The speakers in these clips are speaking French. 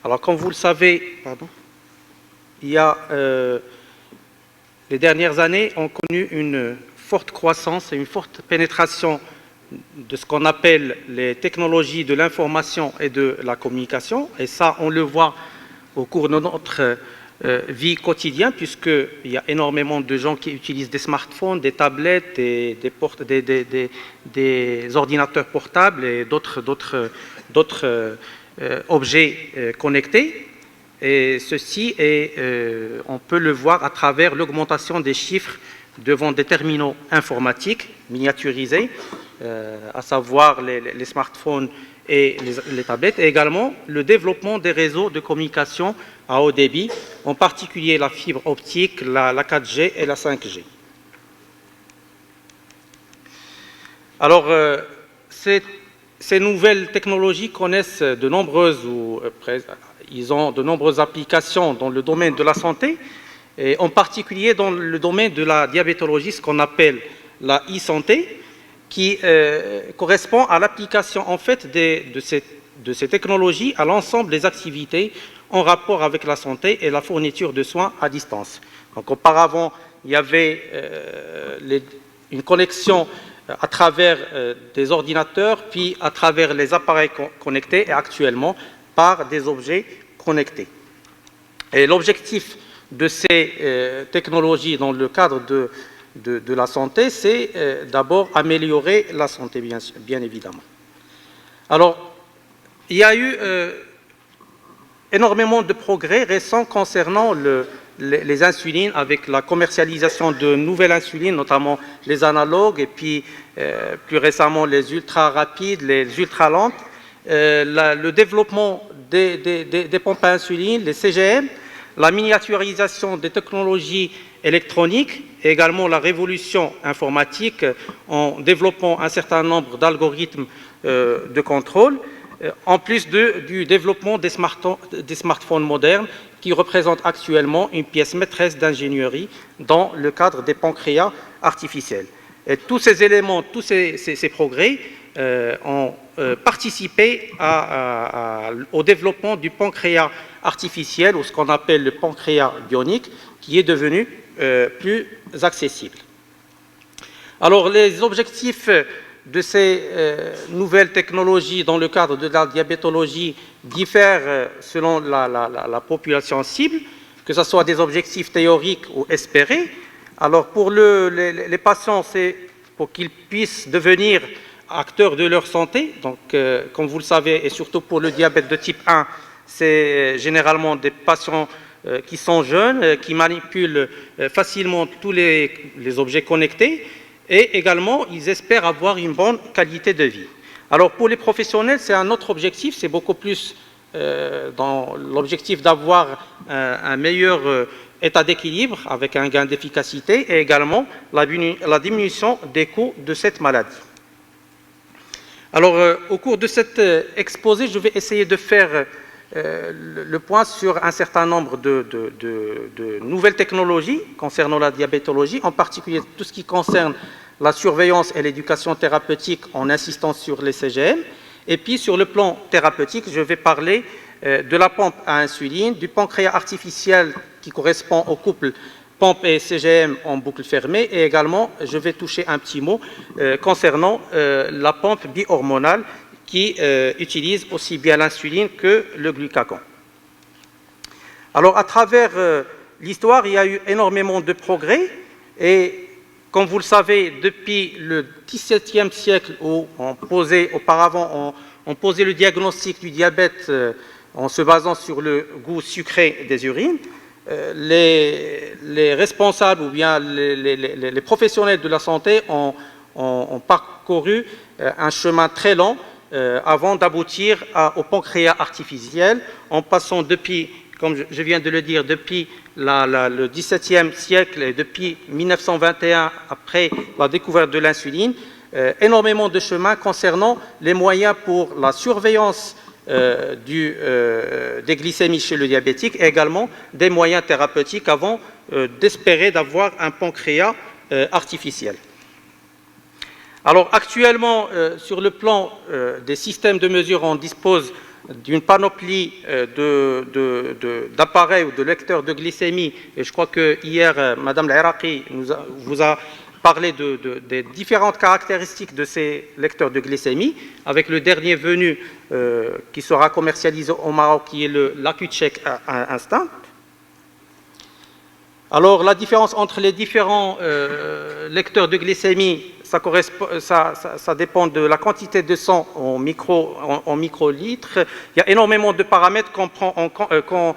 Alors, comme vous le savez, il y a, les dernières années ont connu une forte croissance et une forte pénétration de ce qu'on appelle les technologies de l'information et de la communication. Et ça, on le voit au cours de notre vie quotidienne, puisqu'il y a énormément de gens qui utilisent des smartphones, des tablettes, des ordinateurs portables et d'autres objets connectés. Et ceci, on peut le voir à travers l'augmentation des chiffres devant des terminaux informatiques miniaturisés, à savoir les smartphones et les tablettes, et également le développement des réseaux de communication à haut débit, en particulier la fibre optique, la 4G et la 5G. Alors, ces nouvelles technologies connaissent de nombreuses, ils ont de nombreuses applications dans le domaine de la santé, et en particulier dans le domaine de la diabétologie, ce qu'on appelle la e-santé, qui correspond à l'application en fait de ces technologies à l'ensemble des activités en rapport avec la santé et la fourniture de soins à distance. Donc auparavant, il y avait une connexion à travers des ordinateurs, puis à travers les appareils connectés, et actuellement par des objets connectés. Et l'objectif de ces technologies dans le cadre de la santé, c'est d'abord améliorer la santé, bien évidemment. Alors, il y a eu énormément de progrès récents concernant les insulines, avec la commercialisation de nouvelles insulines, notamment les analogues, et puis plus récemment les ultra rapides, les ultra lentes, le développement des pompes à insuline, les CGM, la miniaturisation des technologies électroniques et également la révolution informatique en développant un certain nombre d'algorithmes de contrôle, en plus du développement des smartphones modernes qui représentent actuellement une pièce maîtresse d'ingénierie dans le cadre des pancréas artificiels. Et tous ces éléments, tous ces progrès ont participé au développement du pancréas artificiel, ou ce qu'on appelle le pancréas bionique, qui est devenu plus accessible. Alors, les objectifs de ces nouvelles technologies dans le cadre de la diabétologie diffèrent selon la population cible, que ce soit des objectifs théoriques ou espérés. Alors, pour les patients, c'est pour qu'ils puissent devenir acteurs de leur santé. Donc, comme vous le savez, et surtout pour le diabète de type 1, c'est généralement des patients qui sont jeunes, qui manipulent facilement tous les objets connectés, et également, ils espèrent avoir une bonne qualité de vie. Alors, pour les professionnels, c'est un autre objectif, c'est beaucoup plus dans l'objectif d'avoir un meilleur état d'équilibre avec un gain d'efficacité, et également la diminution des coûts de cette maladie. Alors, au cours de cet exposé, je vais essayer de faire le point sur un certain nombre de nouvelles technologies concernant la diabétologie, en particulier tout ce qui concerne la surveillance et l'éducation thérapeutique en insistant sur les CGM. Et puis, sur le plan thérapeutique, je vais parler de la pompe à insuline, du pancréas artificiel qui correspond au couple pompe et CGM en boucle fermée, et également, je vais toucher un petit mot concernant la pompe bi-hormonale qui utilise aussi bien l'insuline que le glucagon. Alors, à travers l'histoire, il y a eu énormément de progrès, et comme vous le savez, depuis le XVIIe siècle, où auparavant on posait le diagnostic du diabète en se basant sur le goût sucré des urines, les responsables ou bien les professionnels de la santé ont parcouru un chemin très long avant d'aboutir au pancréas artificiel, en passant depuis, comme je viens de le dire, depuis le XVIIe siècle et depuis 1921, après la découverte de l'insuline, énormément de chemin concernant les moyens pour la surveillance des glycémies chez le diabétique, et également des moyens thérapeutiques avant d'espérer d'avoir un pancréas artificiel. Alors actuellement, sur le plan des systèmes de mesure, on dispose d'une panoplie d'appareils ou de lecteurs de glycémie. Et je crois que hier, Madame l'Iraqi vous a parlé des différentes caractéristiques de ces lecteurs de glycémie, avec le dernier venu qui sera commercialisé au Maroc, qui est l'AccuCheck Instant. Alors, la différence entre les différents lecteurs de glycémie, ça dépend de la quantité de sang en microlitres. Il y a énormément de paramètres qu'on prend en compte,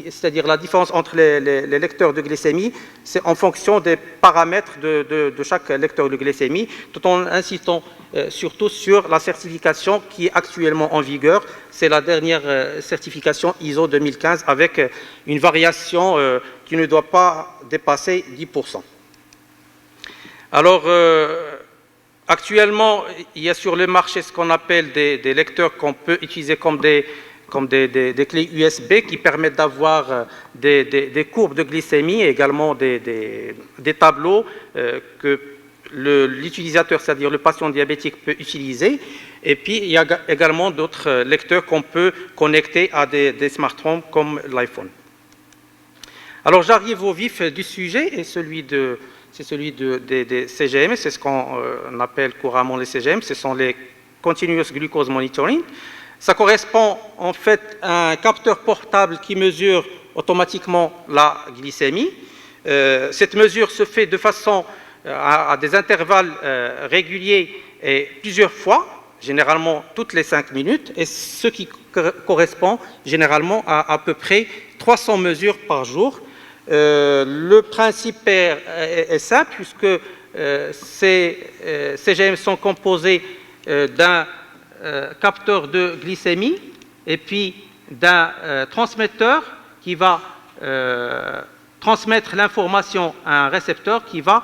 c'est-à-dire la différence entre les lecteurs de glycémie, c'est en fonction des paramètres de chaque lecteur de glycémie, tout en insistant surtout sur la certification qui est actuellement en vigueur. C'est la dernière certification ISO 2015 avec une variation qui ne doit pas dépasser 10%. Alors, actuellement, il y a sur le marché ce qu'on appelle des lecteurs qu'on peut utiliser comme des clés USB qui permettent d'avoir des courbes de glycémie et également des tableaux que l'utilisateur, c'est-à-dire le patient diabétique, peut utiliser. Et puis, il y a également d'autres lecteurs qu'on peut connecter à des smartphones comme l'iPhone. Alors, j'arrive au vif du sujet, et c'est celui des CGM, c'est ce qu'on appelle couramment les CGM, ce sont les Continuous Glucose Monitoring. Ça correspond en fait à un capteur portable qui mesure automatiquement la glycémie. Cette mesure se fait de façon à des intervalles réguliers et plusieurs fois, généralement toutes les 5 minutes, et ce qui correspond généralement à peu près 300 mesures par jour. Le principe est simple, puisque ces CGM sont composés d'un capteur de glycémie et puis d'un transmetteur qui va transmettre l'information à un récepteur qui va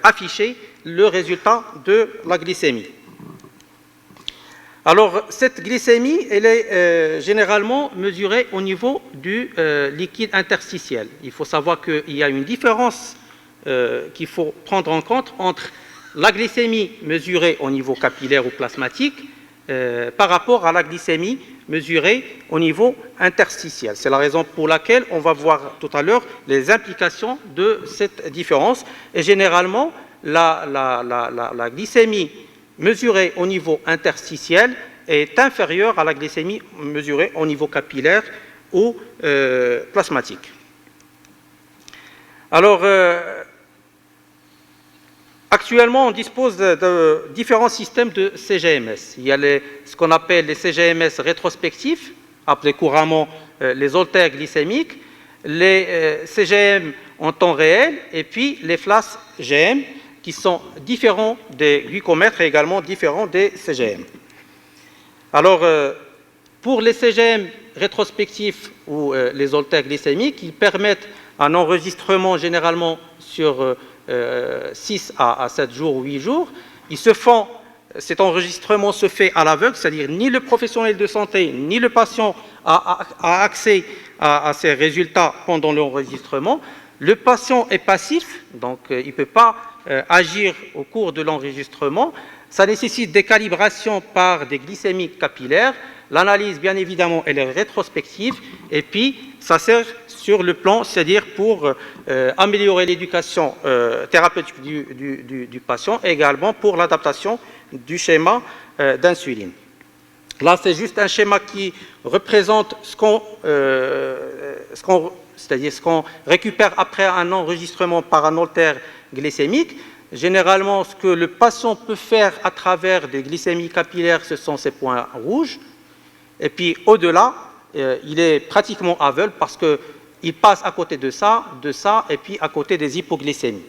afficher le résultat de la glycémie. Alors, cette glycémie, elle est généralement mesurée au niveau du liquide interstitiel. Il faut savoir qu'il y a une différence qu'il faut prendre en compte entre la glycémie mesurée au niveau capillaire ou plasmatique par rapport à la glycémie mesurée au niveau interstitiel. C'est la raison pour laquelle on va voir tout à l'heure les implications de cette différence. Et généralement, la glycémie mesurée au niveau interstitiel est inférieure à la glycémie mesurée au niveau capillaire ou plasmatique. Alors, actuellement, on dispose de différents systèmes de CGMS. Il y a ce qu'on appelle les CGMS rétrospectifs, appelés couramment les haltères glycémiques, les CGM en temps réel, et puis les flash GM, qui sont différents des glucomètres et également différents des CGM. Alors, pour les CGM rétrospectifs ou les haltères glycémiques, ils permettent un enregistrement généralement sur 6 à 7 jours ou 8 jours. Cet enregistrement se fait à l'aveugle, c'est-à-dire ni le professionnel de santé ni le patient a accès à ces résultats pendant l'enregistrement. Le patient est passif, donc il ne peut pas agir au cours de l'enregistrement. Ça nécessite des calibrations par des glycémiques capillaires. L'analyse, bien évidemment, elle est rétrospective. Et puis, ça sert sur le plan, c'est-à-dire pour améliorer l'éducation thérapeutique du patient et également pour l'adaptation du schéma d'insuline. Là, c'est juste un schéma qui représente ce qu'on récupère après un enregistrement par un haltère glycémique. Généralement, ce que le patient peut faire à travers des glycémies capillaires, ce sont ces points rouges. Et puis, au-delà, il est pratiquement aveugle parce qu'il passe à côté de ça, et puis à côté des hypoglycémies.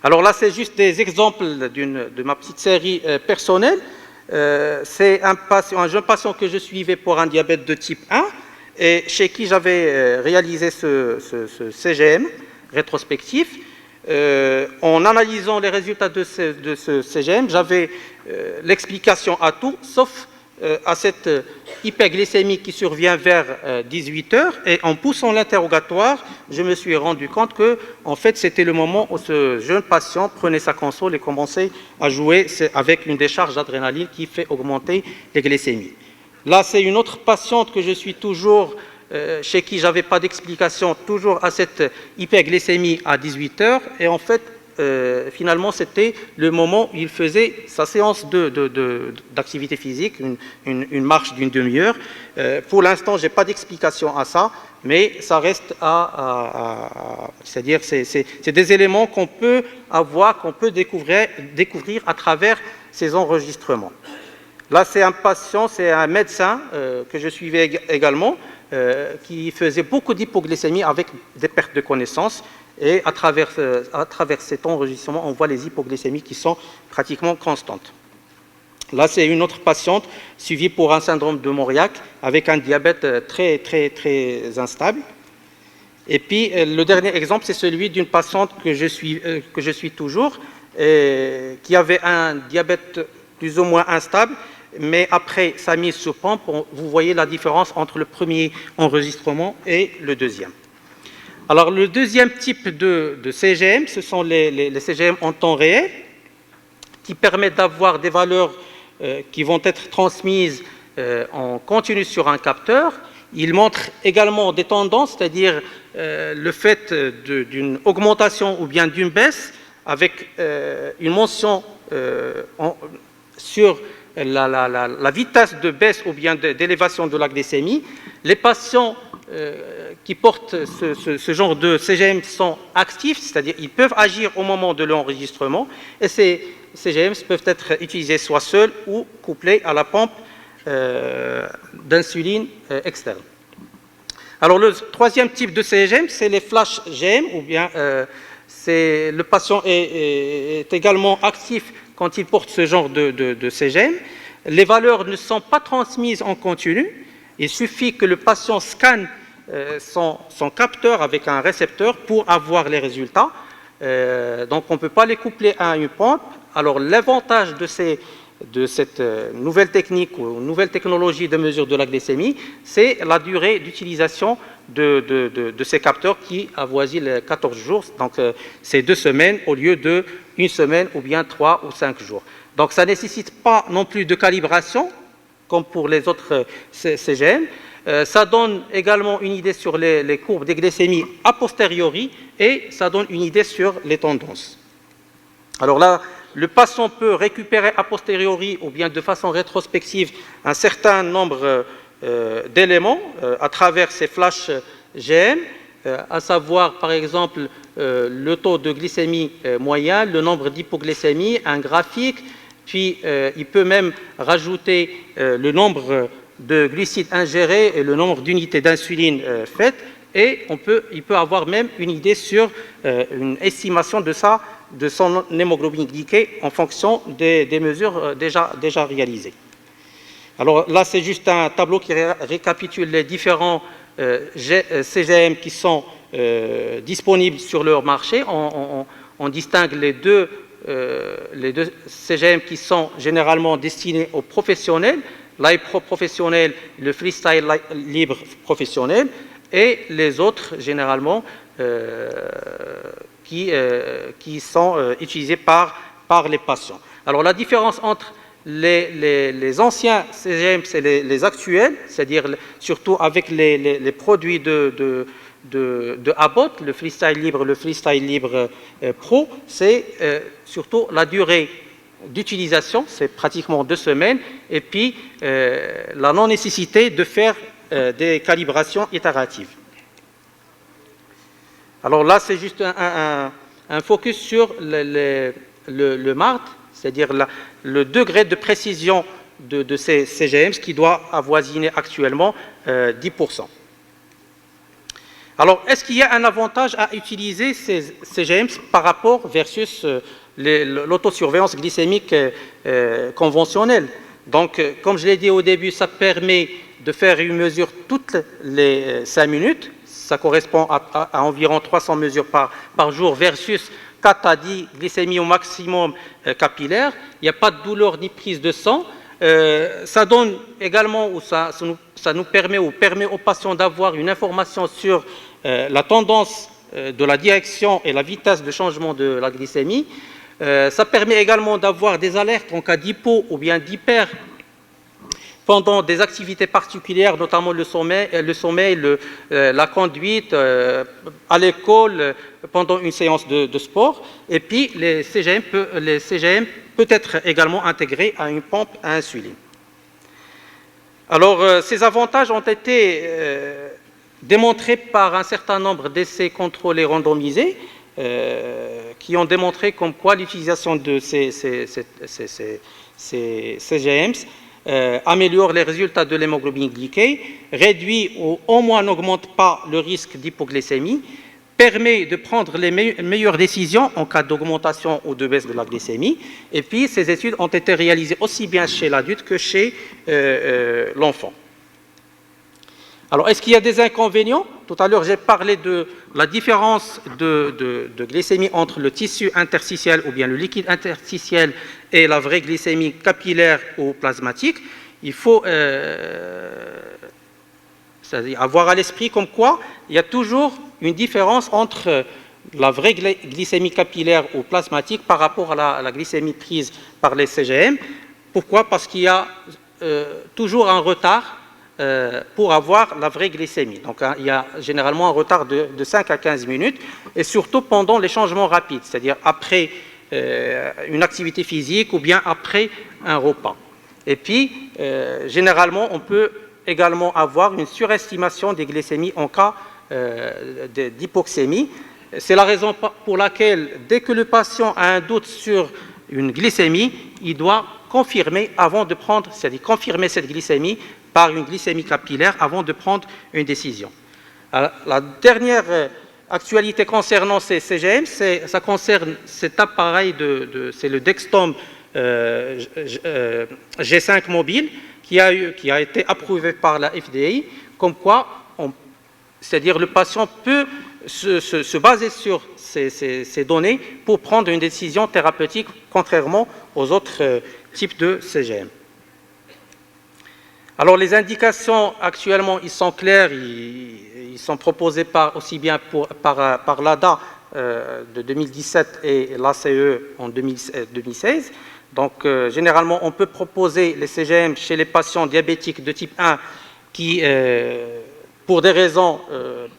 Alors là, c'est juste des exemples de ma petite série personnelle. C'est un jeune patient que je suivais pour un diabète de type 1 et chez qui j'avais réalisé ce CGM rétrospectif. En analysant les résultats de ce CGM, j'avais l'explication à tout, sauf à cette hyperglycémie qui survient vers 18 heures, et en poussant l'interrogatoire, je me suis rendu compte que, en fait, c'était le moment où ce jeune patient prenait sa console et commençait à jouer avec une décharge d'adrénaline qui fait augmenter les glycémies. Là, c'est une autre patiente que je suis toujours, chez qui je n'avais pas d'explication, toujours à cette hyperglycémie à 18 heures, et en fait, finalement, c'était le moment où il faisait sa séance d'activité physique, une marche d'une demi-heure. Pour l'instant, je n'ai pas d'explication à ça, mais ça reste c'est-à-dire, c'est des éléments qu'on peut avoir, qu'on peut découvrir à travers ces enregistrements. Là, c'est un patient, c'est un médecin que je suivais également, qui faisait beaucoup d'hypoglycémie avec des pertes de connaissance. Et à travers cet enregistrement, on voit les hypoglycémies qui sont pratiquement constantes. Là, c'est une autre patiente suivie pour un syndrome de Mauriac avec un diabète très, très, très instable. Et puis, le dernier exemple, c'est celui d'une patiente que je suis toujours, qui avait un diabète plus ou moins instable, mais après sa mise sous pompe, vous voyez la différence entre le premier enregistrement et le deuxième. Alors, le deuxième type de CGM, ce sont les CGM en temps réel, qui permettent d'avoir des valeurs qui vont être transmises en continu sur un capteur. Ils montrent également des tendances, c'est-à-dire le fait d'une augmentation ou bien d'une baisse, avec une mention sur la vitesse de baisse ou bien d'élévation de la glycémie. Les patients qui portent ce genre de CGM sont actifs, c'est-à-dire ils peuvent agir au moment de l'enregistrement, et ces CGM peuvent être utilisés soit seuls ou couplés à la pompe d'insuline externe. Alors le troisième type de CGM, c'est les flash GM, ou bien le patient est également actif quand il porte ce genre de CGM. Les valeurs ne sont pas transmises en continu, il suffit que le patient scanne son capteur avec un récepteur pour avoir les résultats. Donc on ne peut pas les coupler à une pompe. Alors l'avantage de cette nouvelle technique ou nouvelle technologie de mesure de la glycémie, c'est la durée d'utilisation de ces capteurs qui avoisinent les 14 jours. Donc c'est 2 semaines au lieu de 1 semaine ou bien 3 ou 5 jours. Donc ça ne nécessite pas non plus de calibration comme pour les autres CGM. Ça donne également une idée sur les courbes de glycémie a posteriori, et ça donne une idée sur les tendances. Alors là, le patient peut récupérer a posteriori ou bien de façon rétrospective un certain nombre d'éléments à travers ces flash GM, à savoir par exemple le taux de glycémie moyen, le nombre d'hypoglycémies, un graphique, puis il peut même rajouter le nombre de glucides ingérés et le nombre d'unités d'insuline faites, et il peut avoir même une idée sur une estimation de son hémoglobine glyquée en fonction des mesures déjà réalisées. Alors là, c'est juste un tableau qui récapitule les différents CGM qui sont disponibles sur leur marché. On distingue les deux CGM qui sont généralement destinés aux professionnels, l'iPro professionnel, le freestyle libre professionnel, et les autres généralement qui sont utilisés par les patients. Alors la différence entre les anciens CGM et les actuels, c'est-à-dire surtout avec les produits de Abbott, le freestyle libre pro, c'est surtout la durée d'utilisation, c'est pratiquement 2 semaines, et puis la non-nécessité de faire des calibrations itératives. Alors là, c'est juste un focus sur le MARD, c'est-à-dire le degré de précision de ces CGM, qui doit avoisiner actuellement 10%. Alors, est-ce qu'il y a un avantage à utiliser ces CGM par rapport versus l'autosurveillance glycémique conventionnelle? Donc, comme je l'ai dit au début, ça permet de faire une mesure toutes les 5 minutes. Ça correspond à environ 300 mesures par jour versus 4 à 10 glycémies au maximum capillaire. Il n'y a pas de douleur ni prise de sang. Ça donne également, ou ça nous permet, ou permet aux patients d'avoir une information sur la tendance de la direction et la vitesse de changement de la glycémie. Ça permet également d'avoir des alertes en cas d'hypo ou bien d'hyper pendant des activités particulières, notamment le sommeil, la conduite, à l'école, pendant une séance de sport. Et puis, les CGM peut être également intégrés à une pompe à insuline. Alors, ces avantages ont été démontrés par un certain nombre d'essais contrôlés randomisés qui ont démontré comme quoi l'utilisation de ces CGM améliore les résultats de l'hémoglobine glyquée, réduit ou au moins n'augmente pas le risque d'hypoglycémie, permet de prendre les meilleures décisions en cas d'augmentation ou de baisse de la glycémie. Et puis, ces études ont été réalisées aussi bien chez l'adulte que chez l'enfant. Alors, est-ce qu'il y a des inconvénients? Tout à l'heure, j'ai parlé de la différence de glycémie entre le tissu interstitiel ou bien le liquide interstitiel et la vraie glycémie capillaire ou plasmatique. Il faut avoir à l'esprit comme quoi il y a toujours une différence entre la vraie glycémie capillaire ou plasmatique par rapport à la glycémie prise par les CGM. Pourquoi? Parce qu'il y a toujours un retard pour avoir la vraie glycémie. Donc, il y a généralement un retard de 5 à 15 minutes, et surtout pendant les changements rapides, c'est-à-dire après une activité physique ou bien après un repas. Et puis, généralement, on peut également avoir une surestimation des glycémies en cas d'hypoxémie. C'est la raison pour laquelle, dès que le patient a un doute sur une glycémie, il doit confirmer avant de prendre, c'est-à-dire confirmer cette glycémie par une glycémie capillaire avant de prendre une décision. Alors, la dernière actualité concernant ces CGM, ça concerne cet appareil, c'est le Dexcom G5 mobile qui a été approuvé par la FDA, comme quoi, c'est-à-dire le patient peut se baser sur ces données pour prendre une décision thérapeutique, contrairement aux autres types de CGM. Alors, les indications, actuellement, ils sont clairs, ils sont proposés aussi bien par l'ADA de 2017 et l'ACE en 2016. Donc, généralement, on peut proposer les CGM chez les patients diabétiques de type 1 qui, pour des raisons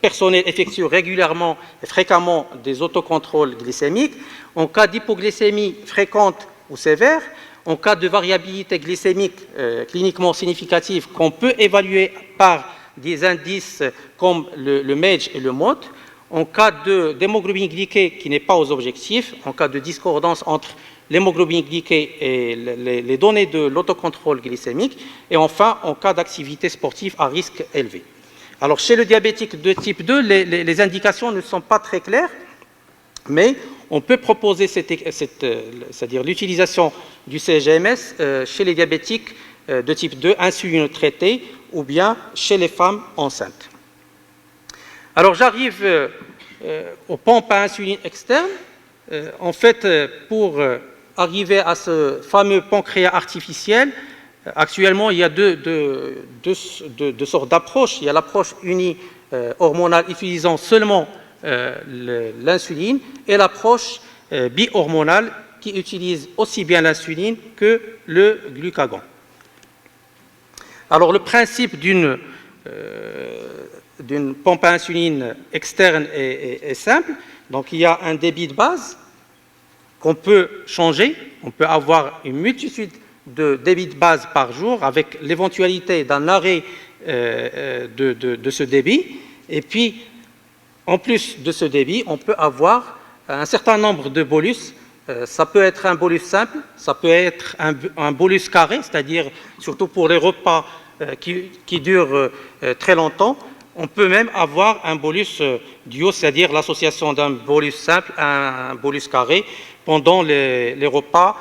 personnelles, effectuent régulièrement et fréquemment des autocontrôles glycémiques. En cas d'hypoglycémie fréquente ou sévère, en cas de variabilité glycémique cliniquement significative qu'on peut évaluer par des indices comme le MEG et le MOT, en cas d'hémoglobine glyquée qui n'est pas aux objectifs, en cas de discordance entre l'hémoglobine glyquée et les données de l'autocontrôle glycémique, et enfin en cas d'activité sportive à risque élevé. Alors chez le diabétique de type 2, les indications ne sont pas très claires, mais on peut proposer c'est-à-dire l'utilisation du CGMS chez les diabétiques de type 2 insulinotraités ou bien chez les femmes enceintes. Alors j'arrive aux pompes à insuline externes. En fait, pour arriver à ce fameux pancréas artificiel, actuellement il y a deux sortes d'approches. Il y a l'approche unie hormonale utilisant seulement l'insuline et l'approche bi-hormonale qui utilise aussi bien l'insuline que le glucagon. Alors le principe d'une pompe à insuline externe est simple. Donc il y a un débit de base qu'on peut changer. On peut avoir une multitude de débits de base par jour avec l'éventualité d'un arrêt de ce débit. Et puis, en plus de ce débit, on peut avoir un certain nombre de bolus. Ça peut être un bolus simple, ça peut être un bolus carré, c'est-à-dire surtout pour les repas qui durent très longtemps. On peut même avoir un bolus duo, c'est-à-dire l'association d'un bolus simple à un bolus carré pendant les repas,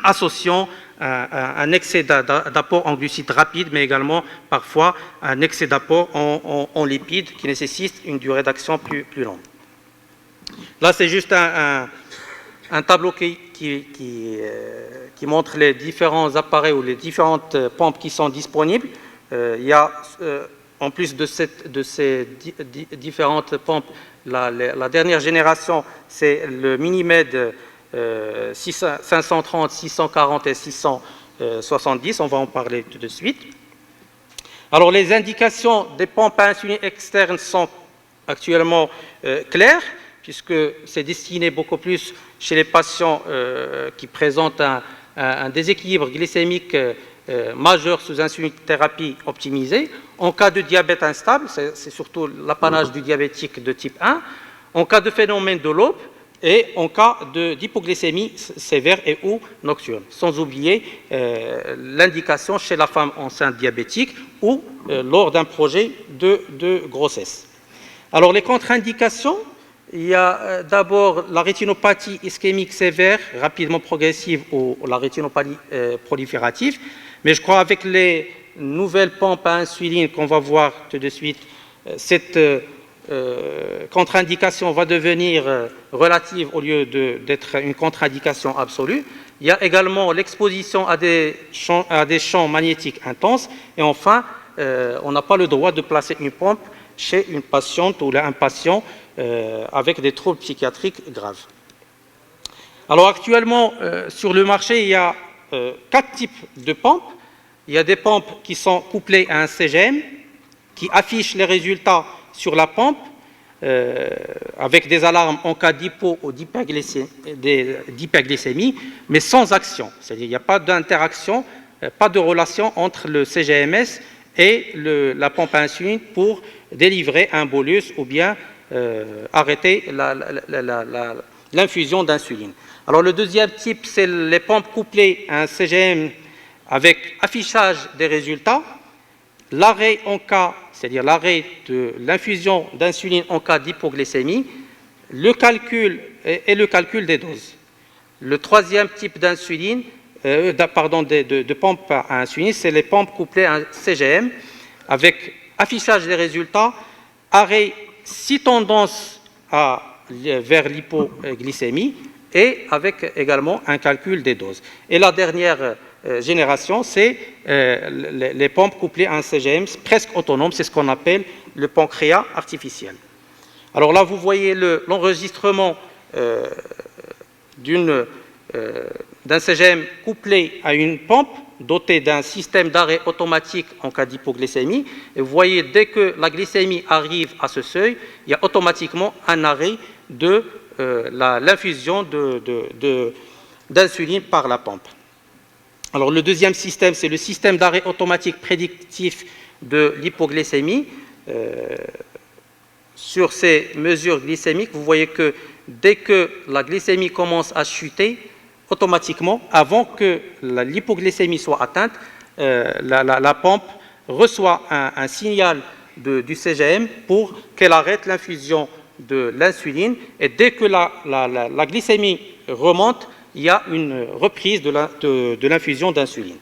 associant un excès d'apport en glucides rapides, mais également parfois un excès d'apport en lipides qui nécessite une durée d'action plus longue. Là, c'est juste un tableau qui qui montre les différents appareils ou les différentes pompes qui sont disponibles. Il y a, en plus de ces différentes pompes, la dernière génération, c'est le Minimed 530, 640 et 670. On va en parler tout de suite. Alors, les indications des pompes à insuline externes sont actuellement claires, puisque c'est destiné beaucoup plus chez les patients qui présentent un déséquilibre glycémique majeur sous insulinothérapie optimisée. En cas de diabète instable, c'est surtout l'apanage du diabétique de type 1, en cas de phénomène de l'aube et en cas d'hypoglycémie sévère et ou nocturne, sans oublier l'indication chez la femme enceinte diabétique ou lors d'un projet de grossesse. Alors, les contre-indications, il y a d'abord la rétinopathie ischémique sévère, rapidement progressive, ou la rétinopathie proliférative. Mais je crois qu'avec les nouvelles pompes à insuline qu'on va voir tout de suite, cette contre-indication va devenir relative au lieu d'être une contre-indication absolue. Il y a également l'exposition à des champs magnétiques intenses. Et enfin, on n'a pas le droit de placer une pompe chez une patiente ou un patient avec des troubles psychiatriques graves. Alors actuellement, sur le marché, il y a 4 types de pompes. Il y a des pompes qui sont couplées à un CGM, qui affichent les résultats sur la pompe, avec des alarmes en cas d'hypo ou d'hyperglycémie, mais sans action. C'est-à-dire qu'il n'y a pas d'interaction, pas de relation entre le CGMS et la pompe à insuline pour délivrer un bolus ou bien arrêter l'infusion d'insuline. Alors le deuxième type, c'est les pompes couplées à un CGM avec affichage des résultats, l'arrêt en cas, c'est-à-dire l'arrêt de l'infusion d'insuline en cas d'hypoglycémie, le calcul et le calcul des doses. Le troisième type d'insuline, de pompes à insuline, c'est les pompes couplées à un CGM avec affichage des résultats, arrêt si tendance vers l'hypoglycémie et avec également un calcul des doses. Et la dernière génération, c'est les pompes couplées à un CGM presque autonome, c'est ce qu'on appelle le pancréas artificiel. Alors là, vous voyez l'enregistrement d'un CGM couplé à une pompe dotée d'un système d'arrêt automatique en cas d'hypoglycémie. Et vous voyez, dès que la glycémie arrive à ce seuil, il y a automatiquement un arrêt de l'infusion d'insuline par la pompe. Alors le deuxième système, c'est le système d'arrêt automatique prédictif de l'hypoglycémie. Sur ces mesures glycémiques, vous voyez que dès que la glycémie commence à chuter, automatiquement, avant que l'hypoglycémie soit atteinte, la pompe reçoit un signal du CGM pour qu'elle arrête l'infusion de l'insuline. Et dès que la glycémie remonte, il y a une reprise de l'infusion d'insuline.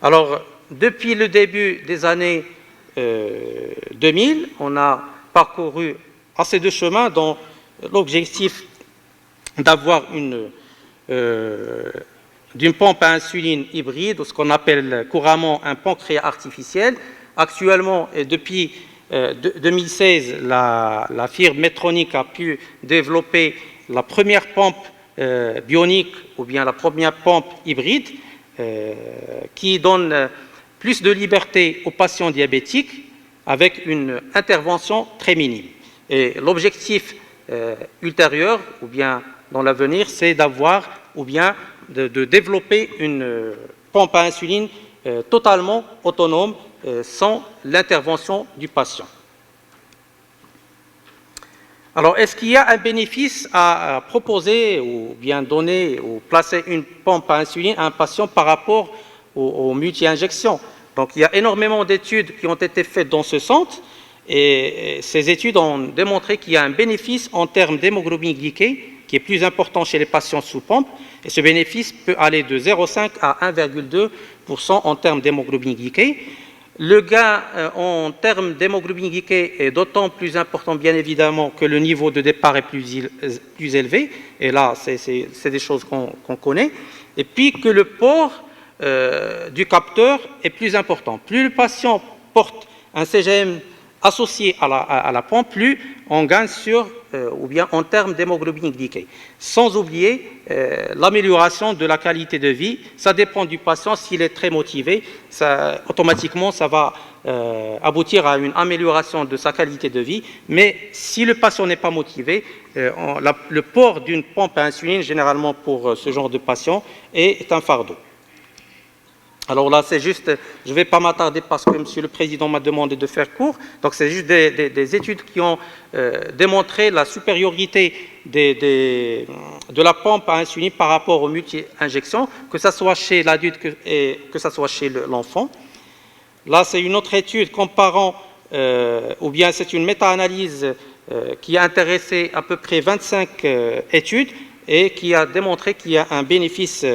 Alors, depuis le début des années 2000, on a parcouru assez de chemins dans l'objectif d'avoir d'une pompe à insuline hybride, ou ce qu'on appelle couramment un pancréas artificiel. Actuellement, et depuis 2016, la firme Medtronic a pu développer la première pompe bionique ou bien la première pompe hybride qui donne plus de liberté aux patients diabétiques avec une intervention très minime. Et l'objectif ultérieur, ou bien dans l'avenir, c'est d'avoir ou bien de développer une pompe à insuline totalement autonome sans l'intervention du patient. Alors, est-ce qu'il y a un bénéfice à proposer ou bien donner ou placer une pompe à insuline à un patient par rapport aux multi-injections? Donc, il y a énormément d'études qui ont été faites dans ce sens et ces études ont démontré qu'il y a un bénéfice en termes d'hémoglobine glyquée qui est plus important chez les patients sous pompe, et ce bénéfice peut aller de 0,5 à 1,2% en termes d'hémoglobine glyquée. Le gain en termes d'hémoglobine glyquée est d'autant plus important, bien évidemment, que le niveau de départ est plus élevé. Et là, c'est des choses qu'on connaît. Et puis que le port du capteur est plus important. Plus le patient porte un CGM associé à la pompe, plus on gagne ou bien en termes d'hémoglobine glyquée. Sans oublier l'amélioration de la qualité de vie. Ça dépend du patient. S'il est très motivé, automatiquement, ça va aboutir à une amélioration de sa qualité de vie. Mais si le patient n'est pas motivé, le port d'une pompe à insuline, généralement pour ce genre de patient, est un fardeau. Alors là, c'est juste, je ne vais pas m'attarder parce que Monsieur le Président m'a demandé de faire court. Donc c'est juste des études qui ont démontré la supériorité de la pompe à insuline par rapport aux multi-injections, que ce soit chez l'adulte et que ce soit chez l'enfant. Là, c'est une autre étude comparant, ou bien c'est une méta-analyse qui a intéressé à peu près 25 études et qui a démontré qu'il y a un bénéfice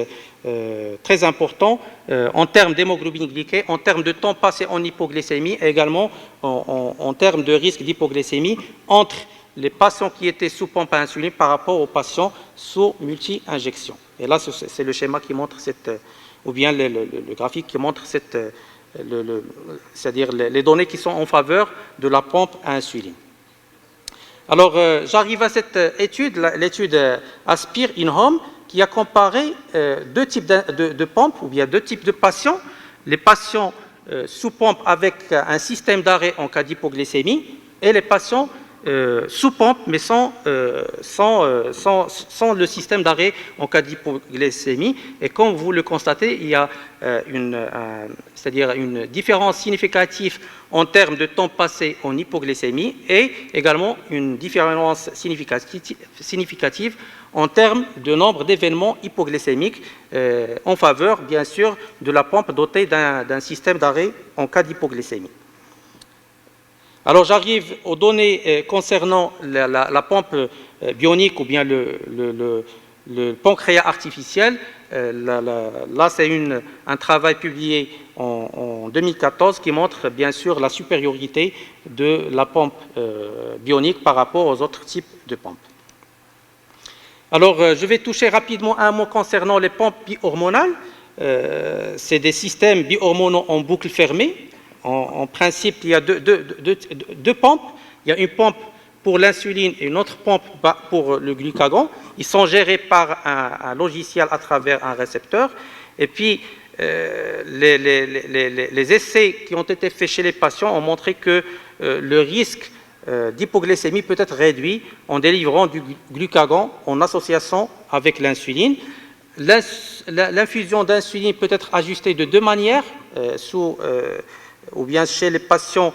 très important en termes d'hémoglobine glyquée, en termes de temps passé en hypoglycémie et également en termes de risque d'hypoglycémie entre les patients qui étaient sous pompe à insuline par rapport aux patients sous multi-injection. Et là, c'est le schéma qui montre ou bien le graphique qui montre c'est-à-dire les données qui sont en faveur de la pompe à insuline. Alors, j'arrive à cette étude, l'étude Aspire in Home, qui a comparé deux types de pompes, ou bien deux types de patients. Les patients sous pompe avec un système d'arrêt en cas d'hypoglycémie et les patients sous pompe, mais sans le système d'arrêt en cas d'hypoglycémie. Et comme vous le constatez, il y a c'est-à-dire une différence significative en termes de temps passé en hypoglycémie et également une différence significative en termes de nombre d'événements hypoglycémiques en faveur, bien sûr, de la pompe dotée d'un système d'arrêt en cas d'hypoglycémie. Alors j'arrive aux données concernant la pompe bionique ou bien le pancréas artificiel. Là, c'est un travail publié en 2014 qui montre bien sûr la supériorité de la pompe bionique par rapport aux autres types de pompes. Alors, je vais toucher rapidement un mot concernant les pompes bi-hormonales. C'est des systèmes bi-hormonaux en boucle fermée. En principe, il y a deux pompes. Il y a une pompe pour l'insuline et une autre pompe pour le glucagon. Ils sont gérés par un logiciel à travers un récepteur. Et puis, les essais qui ont été faits chez les patients ont montré que le risque d'hypoglycémie peut être réduit en délivrant du glucagon en association avec l'insuline. L'infusion d'insuline peut être ajustée de deux manières, ou bien chez les patients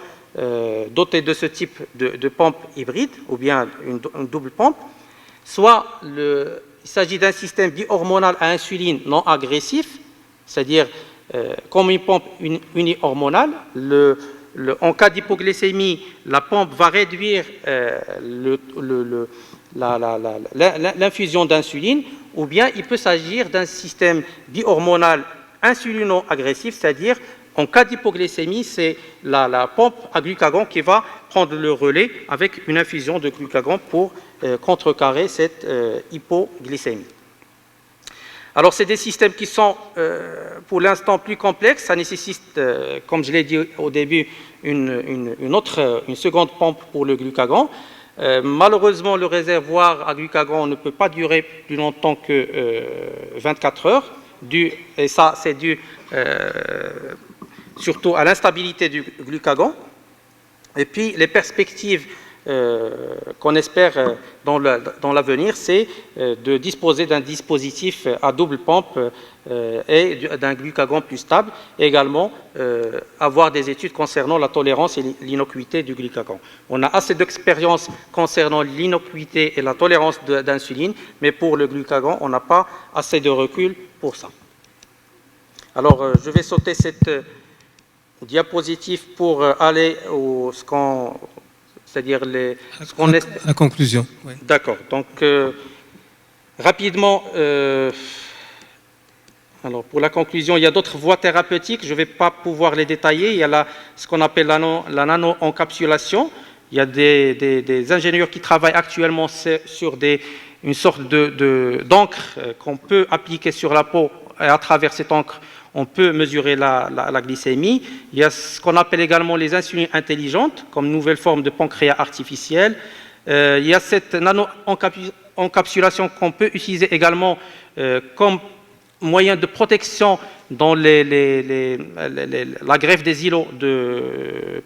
dotés de ce type de pompe hybride, ou bien une double pompe, soit il s'agit d'un système bi-hormonal à insuline non agressif, c'est-à-dire comme une pompe uni-hormonale. En cas d'hypoglycémie, la pompe va réduire l'infusion d'insuline, ou bien il peut s'agir d'un système bi-hormonal insulino-agressif, c'est-à-dire en cas d'hypoglycémie, c'est la pompe à glucagon qui va prendre le relais avec une infusion de glucagon pour contrecarrer cette hypoglycémie. Alors, c'est des systèmes qui sont, pour l'instant, plus complexes. Ça nécessite, comme je l'ai dit au début, une seconde pompe pour le glucagon. Malheureusement, le réservoir à glucagon ne peut pas durer plus longtemps que 24 heures. Et ça, c'est dû surtout à l'instabilité du glucagon. Et puis, les perspectives qu'on espère dans l'avenir, c'est de disposer d'un dispositif à double pompe et d'un glucagon plus stable, et également avoir des études concernant la tolérance et l'innocuité du glucagon. On a assez d'expérience concernant l'innocuité et la tolérance d'insuline, mais pour le glucagon, on n'a pas assez de recul pour ça. Alors, je vais sauter cette diapositive pour aller c'est-à-dire la conclusion. Oui. D'accord. Donc, rapidement, Alors, pour la conclusion, il y a d'autres voies thérapeutiques, je ne vais pas pouvoir les détailler. Il y a ce qu'on appelle la nano-encapsulation. Il y a des ingénieurs qui travaillent actuellement sur une sorte d'encre qu'on peut appliquer sur la peau, et à travers cette encre, on peut mesurer la glycémie. Il y a ce qu'on appelle également les insulines intelligentes, comme nouvelle forme de pancréas artificiel. Il y a cette nano-encapsulation qu'on peut utiliser également comme moyen de protection dans la greffe des îlots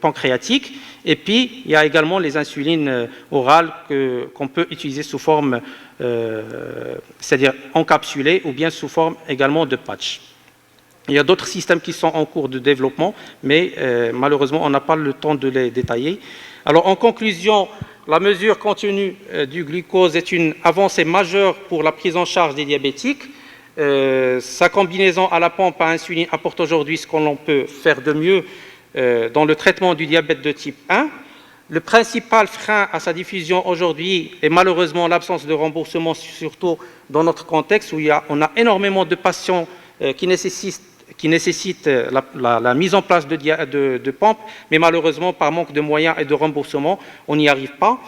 pancréatiques. Et puis, il y a également les insulines orales qu'on peut utiliser sous forme, c'est-à-dire encapsulées, ou bien sous forme également de patch. Il y a d'autres systèmes qui sont en cours de développement, mais malheureusement, on n'a pas le temps de les détailler. Alors, en conclusion, la mesure continue du glucose est une avancée majeure pour la prise en charge des diabétiques. Sa combinaison à la pompe à insuline apporte aujourd'hui ce qu'on peut faire de mieux dans le traitement du diabète de type 1. Le principal frein à sa diffusion aujourd'hui est malheureusement l'absence de remboursement, surtout dans notre contexte où on a énormément de patients qui nécessitent la mise en place de pompes, mais malheureusement par manque de moyens et de remboursement, on n'y arrive pas.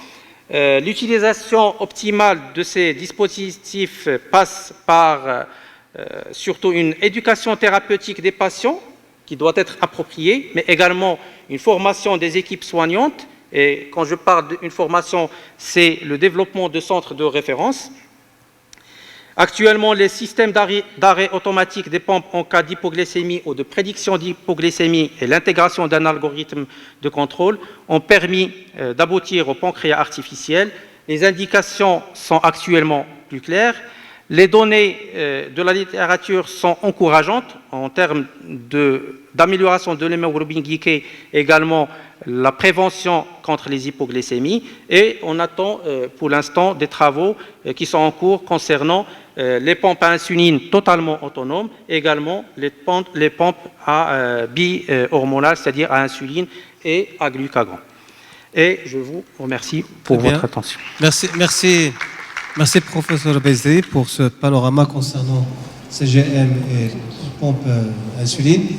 L'utilisation optimale de ces dispositifs passe par surtout une éducation thérapeutique des patients qui doit être appropriée, mais également une formation des équipes soignantes. Et quand je parle d'une formation, c'est le développement de centres de référence. Actuellement, les systèmes d'arrêt automatique des pompes en cas d'hypoglycémie ou de prédiction d'hypoglycémie et l'intégration d'un algorithme de contrôle ont permis d'aboutir au pancréas artificiel. Les indications sont actuellement plus claires. Les données de la littérature sont encourageantes en termes d'amélioration de l'hémoglobine glyquée, également la prévention contre les hypoglycémies. Et on attend pour l'instant des travaux qui sont en cours concernant les pompes à insuline totalement autonomes, également les pompes à bi-hormonales, c'est-à-dire à insuline et à glucagon. Et je vous remercie pour votre attention. Merci professeur Bezri pour ce panorama concernant CGM et pompe insuline.